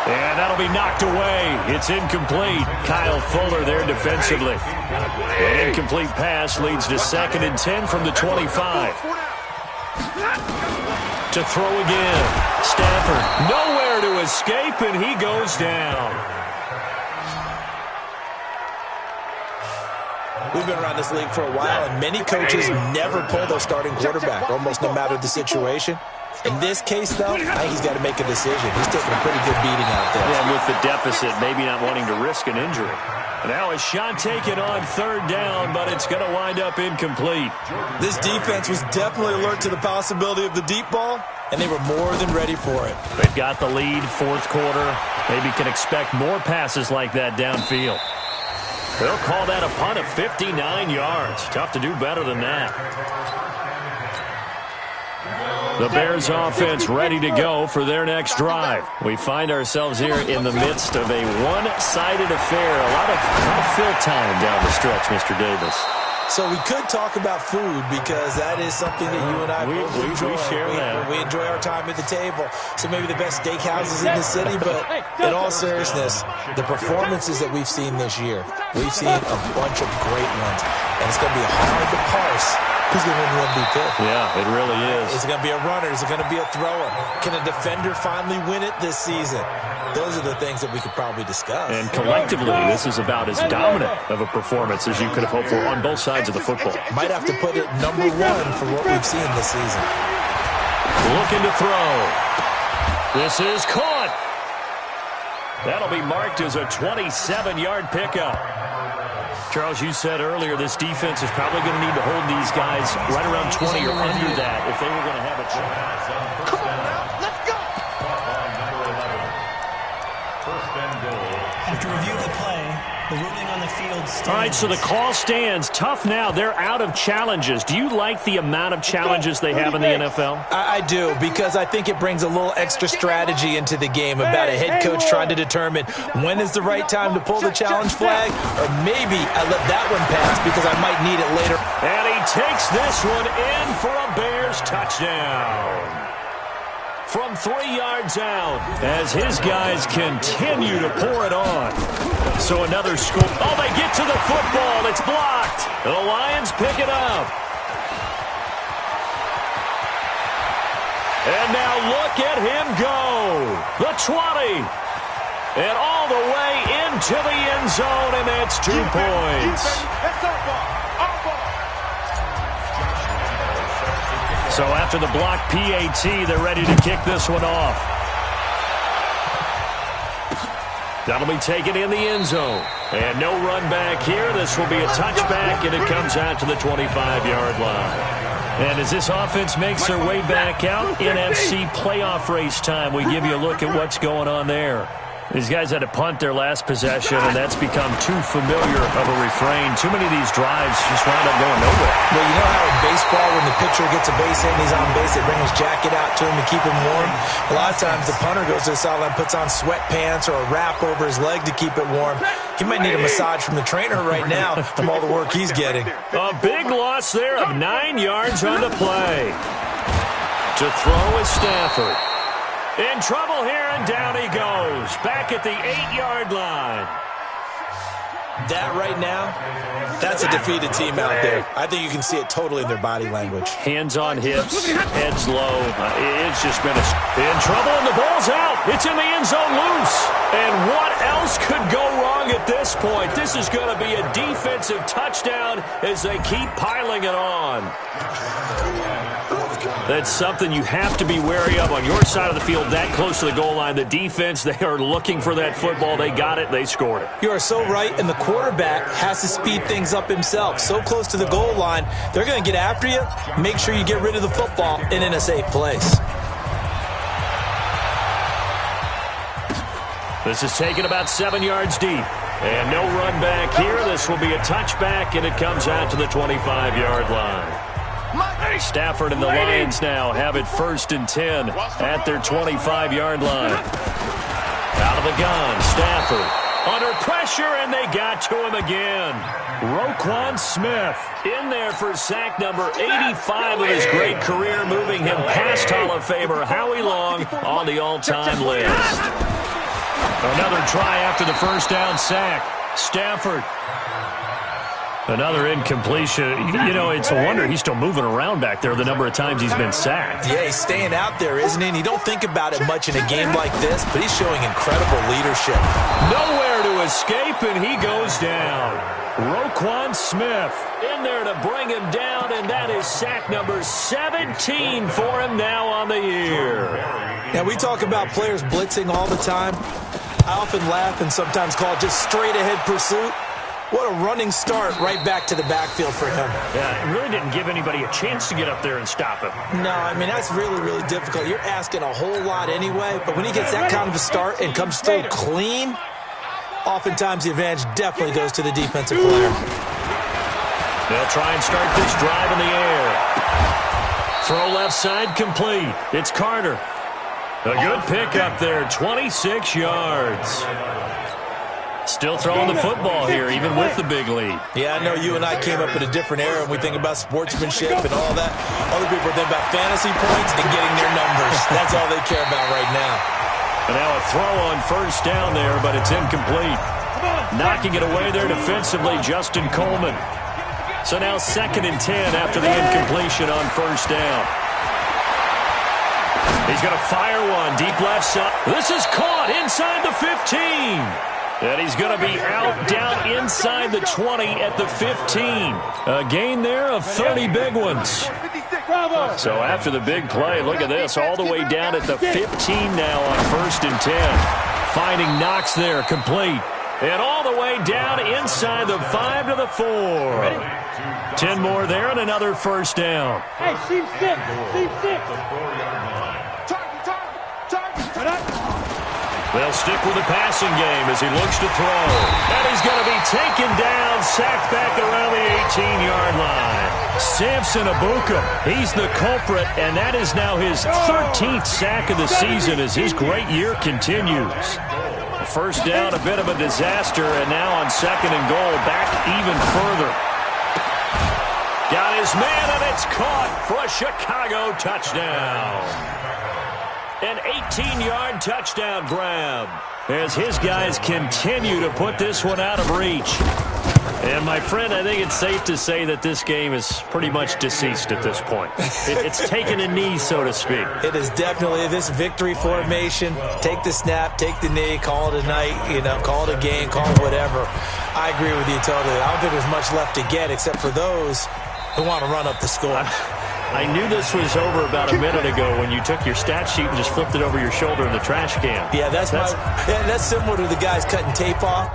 C: And that'll be knocked away. It's incomplete. Kyle Fuller there defensively. An incomplete pass leads to 2nd and 10 from the 25. To throw again. Stafford nowhere to escape, and he goes down.
D: We've been around this league for a while, and many coaches never pull their starting quarterback, almost no matter the situation. In this case, though, I think he's got to make a decision. He's taking a pretty good beating out there.
C: Yeah, with the deficit, maybe not wanting to risk an injury. Now a shot taken on 3rd down, but it's going to wind up incomplete.
D: This defense was definitely alert to the possibility of the deep ball, and they were more than ready for it.
C: They've got the lead, 4th quarter. Maybe can expect more passes like that downfield. They'll call that a punt of 59 yards. Tough to do better than that. The Bears offense ready to go for their next drive. We find ourselves here in the midst of a one-sided affair. A lot of fill time down the stretch, Mr. Davis.
D: So we could talk about food because that is something that you and I both enjoy.
C: We share that.
D: We enjoy our time at the table. So maybe the best steakhouses in the city, but in all seriousness, the performances that we've seen this year, we've seen a bunch of great ones. And it's going to be hard to parse who's going to win the MVP.
C: Yeah, it really is.
D: Is it going to be a runner? Is it going to be a thrower? Can a defender finally win it this season? Those are the things that we could probably discuss.
C: And collectively, this is about as dominant of a performance as you could have hoped for on both sides of the football.
D: Might have to put it number 1 for what we've seen this season.
C: Looking to throw. This is caught. That'll be marked as a 27-yard pickup. Charles, you said earlier this defense is probably going to need to hold these guys right around 20 or under that if they were going to have a chance.
E: Come on now, let's go!
F: After review of the play, the ruling on the field stands.
C: All right, so the call stands. Tough now. They're out of challenges. Do you like the amount of challenges they have in the NFL?
D: I do, because I think it brings a little extra strategy into the game about a head coach trying to determine when is the right time to pull the challenge flag, or maybe I let that one pass because I might need it later.
C: And he takes this one in for a Bears touchdown. From 3 yards out as his guys continue to pour it on. So another score. Oh, they get to the football. It's blocked. The Lions pick it up. And now look at him go. The 20. And all the way into the end zone, and that's 2 points.
E: That's our ball. Our ball.
C: So after the block PAT, they're ready to kick this one off. That'll be taken in the end zone. And no run back here. This will be a touchback, and it comes out to the 25-yard line. And as this offense makes their way back out, NFC playoff race time, we give you a look at what's going on there. These guys had to punt their last possession, and that's become too familiar of a refrain. Too many of these drives just wound up going nowhere.
D: Well, you know how in baseball, when the pitcher gets a base hit and he's on base, they bring his jacket out to him to keep him warm? A lot of times the punter goes to the sideline, puts on sweatpants or a wrap over his leg to keep it warm. He might need a massage from the trainer right now from all the work he's getting.
C: A big loss there of 9 yards on the play. To throw is Stafford. In trouble here, and down he goes. Back at the 8-yard line.
D: That right now, that's a defeated team out there. I think you can see it totally in their body language.
C: Hands on hips, heads low. It's just been in trouble, and the ball's out. It's in the end zone loose. And what else could go wrong at this point? This is going to be a defensive touchdown as they keep piling it on. That's something you have to be wary of on your side of the field, that close to the goal line. The defense, they are looking for that football. They got it. They scored it.
D: You are so right, and the quarterback has to speed things up himself. So close to the goal line, they're going to get after you. Make sure you get rid of the football and in a safe place.
C: This is taken about 7 yards deep. And no run back here. This will be a touchback, and it comes out to the 25-yard line. Stafford and the Lions now have it 1st and 10 at their 25-yard line. Out of the gun, Stafford under pressure, and they got to him again. Roquan Smith in there for sack number 85 of his great career, moving him past Hall of Famer Howie Long on the all-time list. Another try after the first down sack. Stafford. Another incompletion. You know, it's a wonder he's still moving around back there the number of times he's been sacked.
D: Yeah, he's staying out there, isn't he? And you don't think about it much in a game like this, but he's showing incredible leadership.
C: Nowhere to escape, and he goes down. Roquan Smith in there to bring him down, and that is sack number 17 for him now on the year.
D: Now, we talk about players blitzing all the time. I often laugh and sometimes call it just straight-ahead pursuit. What a running start right back to the backfield for him.
C: Yeah, it really didn't give anybody a chance to get up there and stop him.
D: No, I mean, that's really, really difficult. You're asking a whole lot anyway, but when he gets that kind of a start and comes through clean, oftentimes the advantage definitely goes to the defensive player.
C: They'll try and start this drive in the air. Throw left side complete. It's Carter. A good pick up there, 26 yards. Still throwing the football here, even with the big lead.
D: Yeah, I know you and I came up in a different era and we think about sportsmanship and all that. Other people think about fantasy points and getting their numbers. That's all they care about right now.
C: And now a throw on first down there, but it's incomplete. Knocking it away there defensively, Justin Coleman. So now 2nd and 10 after the incompletion on first down. He's going to fire one deep left side. This is caught inside the 15. And he's going to be out down inside the 20 at the 15. A gain there of 30 big ones. So after the big play, look at this, all the way down at the 15 now on 1st and 10. Finding Knox there, complete. And all the way down inside the 5 to the 4. 10 more there and another first down.
E: Hey, seam 6. Seam 6. Target.
C: They'll stick with the passing game as he looks to throw. And he's going to be taken down, sacked back around the 18-yard line. Samson Abuka, he's the culprit, and that is now his 13th sack of the season as his great year continues. First down, a bit of a disaster, and now on 2nd and goal, back even further. Got his man, and it's caught for a Chicago touchdown. An 18-yard touchdown grab as his guys continue to put this one out of reach. And, my friend, I think it's safe to say that this game is pretty much deceased at this point. It's taken a knee, so to speak.
D: It is definitely this victory formation. Take the snap, take the knee, call it a night, call it a game, call it whatever. I agree with you totally. I don't think there's much left to get except for those who want to run up the score.
C: I knew this was over about a minute ago when you took your stat sheet and just flipped it over your shoulder in the trash can.
D: Yeah, that's similar to the guys cutting tape off.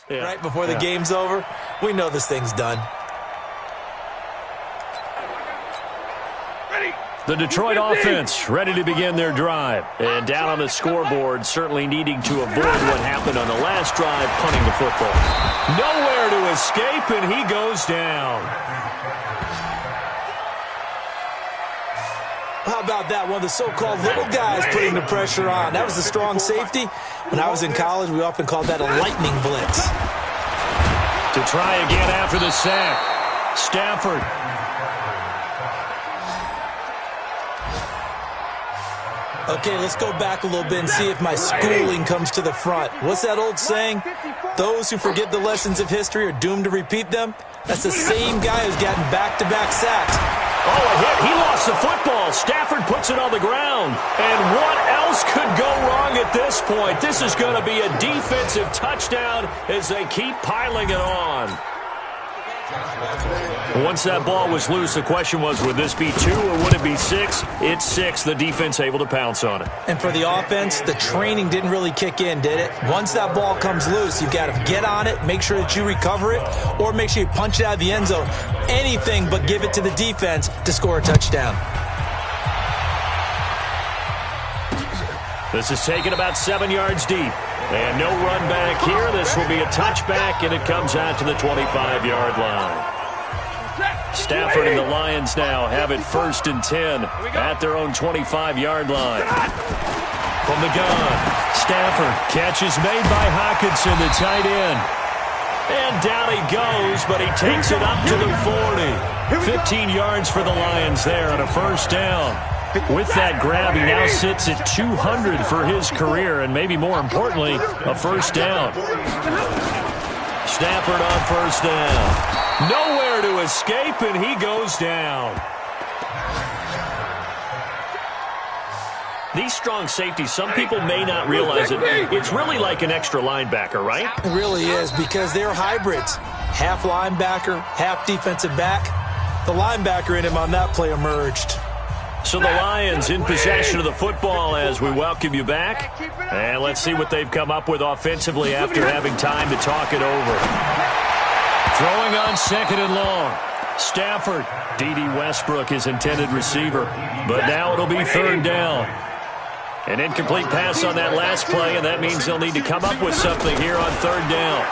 C: Yeah.
D: Right before the game's over, we know this thing's done.
E: Ready,
C: The Detroit offense ready to begin their drive. And down on the scoreboard, certainly needing to avoid what happened on the last drive, punting the football. Nowhere to escape, and he goes down.
D: How about that? One of the so-called little guys putting the pressure on. That was a strong safety. When I was in college, we often called that a lightning blitz.
C: To try again after the sack, Stafford.
D: Okay, let's go back a little bit and see if my schooling comes to the front. What's that old saying? Those who forget the lessons of history are doomed to repeat them. That's the same guy who's gotten back-to-back sacks.
C: Oh, a hit. He lost the football. Stafford puts it on the ground. And what else could go wrong at this point? This is going to be a defensive touchdown as they keep piling it on. Once that ball was loose, the question was, would this be 2 or would it be 6? It's 6. The defense able to pounce on it.
D: And for the offense, the training didn't really kick in, did it? Once that ball comes loose, you've got to get on it, make sure that you recover it, or make sure you punch it out of the end zone. Anything but give it to the defense to score a touchdown.
C: This is taken about 7 yards deep. And no run back here. This will be a touchback, and it comes out to the 25-yard line. Stafford and the Lions now have it 1st and 10 at their own 25-yard line. From the gun, Stafford. Catch is made by Hockenson, the tight end. And down he goes, but he takes it up to the 40. 15 yards for the Lions there on a 1st down. With that grab, he now sits at 200 for his career, and maybe more importantly, a 1st down. Stafford on 1st down. Nowhere to escape, and he goes down. These strong safeties, some people may not realize it. It's really like an extra linebacker, right?
D: It really is, because they're hybrids. Half linebacker, half defensive back. The linebacker in him on that play emerged.
C: So the Lions in possession of the football as we welcome you back. And let's see what they've come up with offensively after having time to talk it over. Throwing on 2nd and long. Stafford. D.D. Westbrook, his intended receiver. But now it'll be 3rd down. An incomplete pass on that last play, and that means they'll need to come up with something here on 3rd down.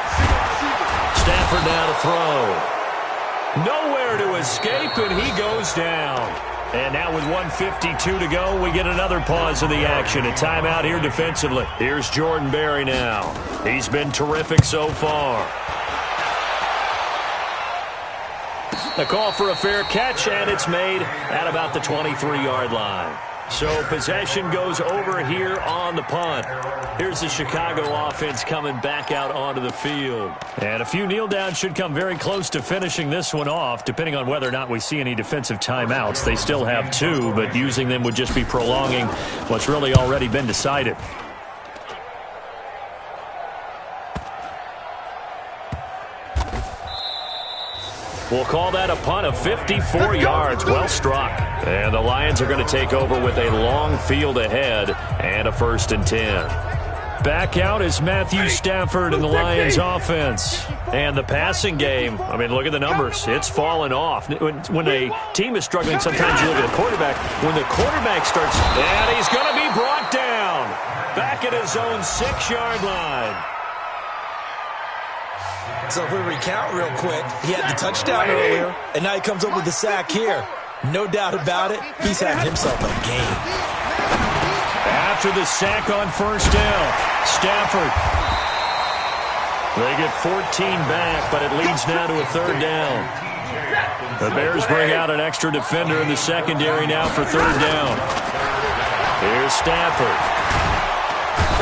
C: Stafford now to throw. Nowhere to escape, and he goes down. And now with 1:52 to go, we get another pause of the action. A timeout here defensively. Here's Jordan Berry now. He's been terrific so far. A call for a fair catch, and it's made at about the 23-yard line. So possession goes over here on the punt. Here's the Chicago offense coming back out onto the field. And a few kneel downs should come very close to finishing this one off, depending on whether or not we see any defensive timeouts. They still have 2, but using them would just be prolonging what's really already been decided. We'll call that a punt of 54 yards. Well struck. And the Lions are going to take over with a long field ahead and a 1st and 10. Back out is Matthew Stafford in the Lions offense. And the passing game, I mean, look at the numbers. It's fallen off. When a team is struggling, sometimes you look at the quarterback. When the quarterback starts, and he's going to be brought down. Back at his own 6-yard line.
D: So if we recount real quick, he had the touchdown earlier, and now he comes up with the sack here. No doubt about it, he's having himself a game.
C: After the sack on 1st down, Stafford. They get 14 back, but it leads now to a 3rd down. The Bears bring out an extra defender in the secondary now for 3rd down. Here's Stafford.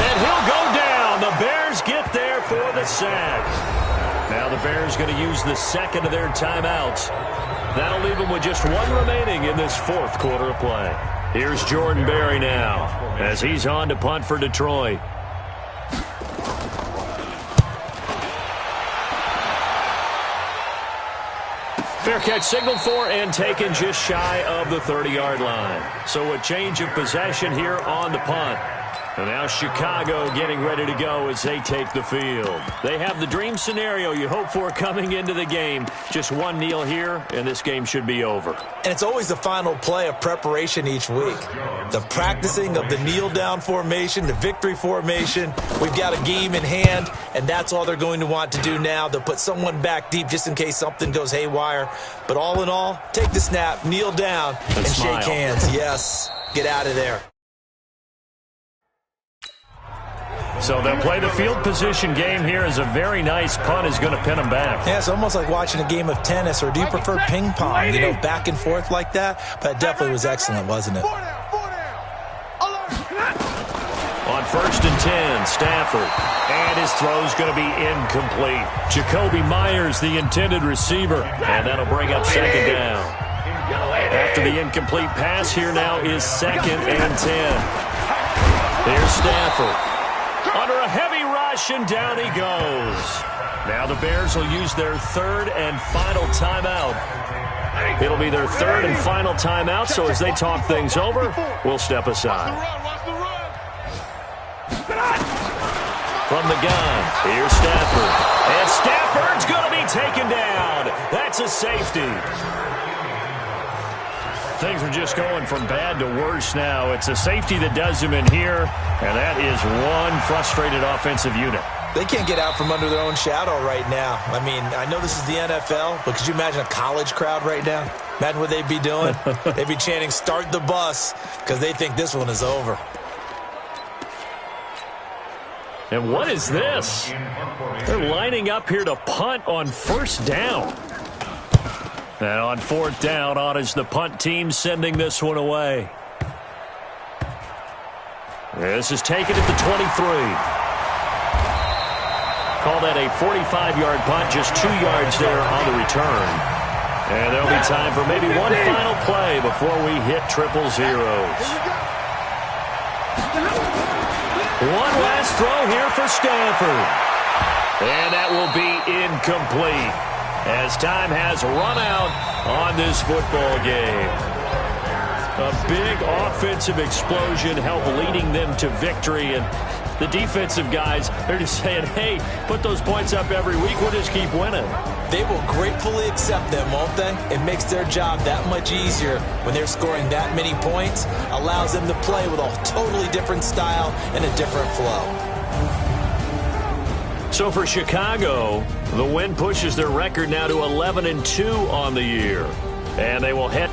C: And he'll go down. The Bears get there for the sack. Now the Bears going to use the 2nd of their timeouts. That'll leave them with just 1 remaining in this 4th quarter of play. Here's Jordan Berry now as he's on to punt for Detroit. Fair catch signaled for and taken just shy of the 30-yard line. So a change of possession here on the punt. And now Chicago getting ready to go as they take the field. They have the dream scenario you hope for coming into the game. Just one kneel here, and this game should be over.
D: And it's always the final play of preparation each week. The practicing of the kneel-down formation, the victory formation. We've got a game in hand, and that's all they're going to want to do now. They'll put someone back deep just in case something goes haywire. But all in all, take the snap, kneel down, and shake hands. Yes, get out of there.
C: So they'll play the field position game here as a very nice punt is going to pin them back.
D: Yeah, it's almost like watching a game of tennis, or do you prefer ping pong, you know, back and forth like that? But it definitely was excellent, wasn't it?
C: On 1st and 10, Stafford. And his throw's going to be incomplete. Jacoby Myers, the intended receiver. And that'll bring up 2nd down. After the incomplete pass, here now is 2nd and 10. Here's Stafford. Under a heavy rush, and down he goes. Now the Bears will use their 3rd and final timeout. It'll be their 3rd and final timeout, so as they talk things over, we'll step aside. From the gun, here's Stafford. And Stafford's going to be taken down. That's a safety. Things are just going from bad to worse now. It's a safety that does him in here, and that is one frustrated offensive unit.
D: They can't get out from under their own shadow right now. I mean, I know this is the NFL, but could you imagine a college crowd right now? Imagine what they'd be doing. They'd be chanting, "Start the bus," because they think this one is over.
C: And what is this? They're lining up here to punt on 1st down. And on 4th down, on is the punt team sending this one away. This is taken at the 23. Call that a 45-yard punt, just 2 yards there on the return. And there'll be time for maybe one final play before we hit triple zeros. One last throw here for Stafford. And that will be incomplete, as time has run out on this football game. A big offensive explosion helped leading them to victory, and the defensive guys, they're just saying, hey, put those points up every week, we'll just keep winning.
D: They will gratefully accept them, won't they? It makes their job that much easier when they're scoring that many points, allows them to play with a totally different style and a different flow.
C: So for Chicago, the win pushes their record now to 11-2 on the year. And they will head.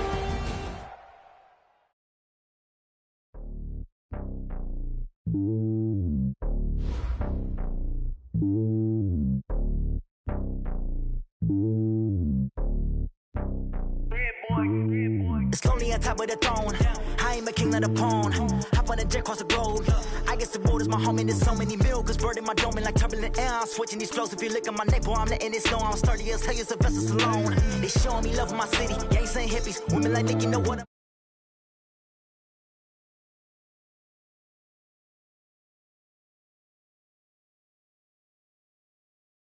H: It's lonely on top of the throne. I ain't a king of the pawn. Hop on a jet across the globe. I guess the road is my home and there's so many milkers bird in my dome and like turbulent air. I'm switching these flows. If you look at my neck, boy, I'm letting it snow. I'm sturdy as hell as Sylvester Stallone. They showing me love in my city. Gangs and hippies. Women like Nicky know what I'm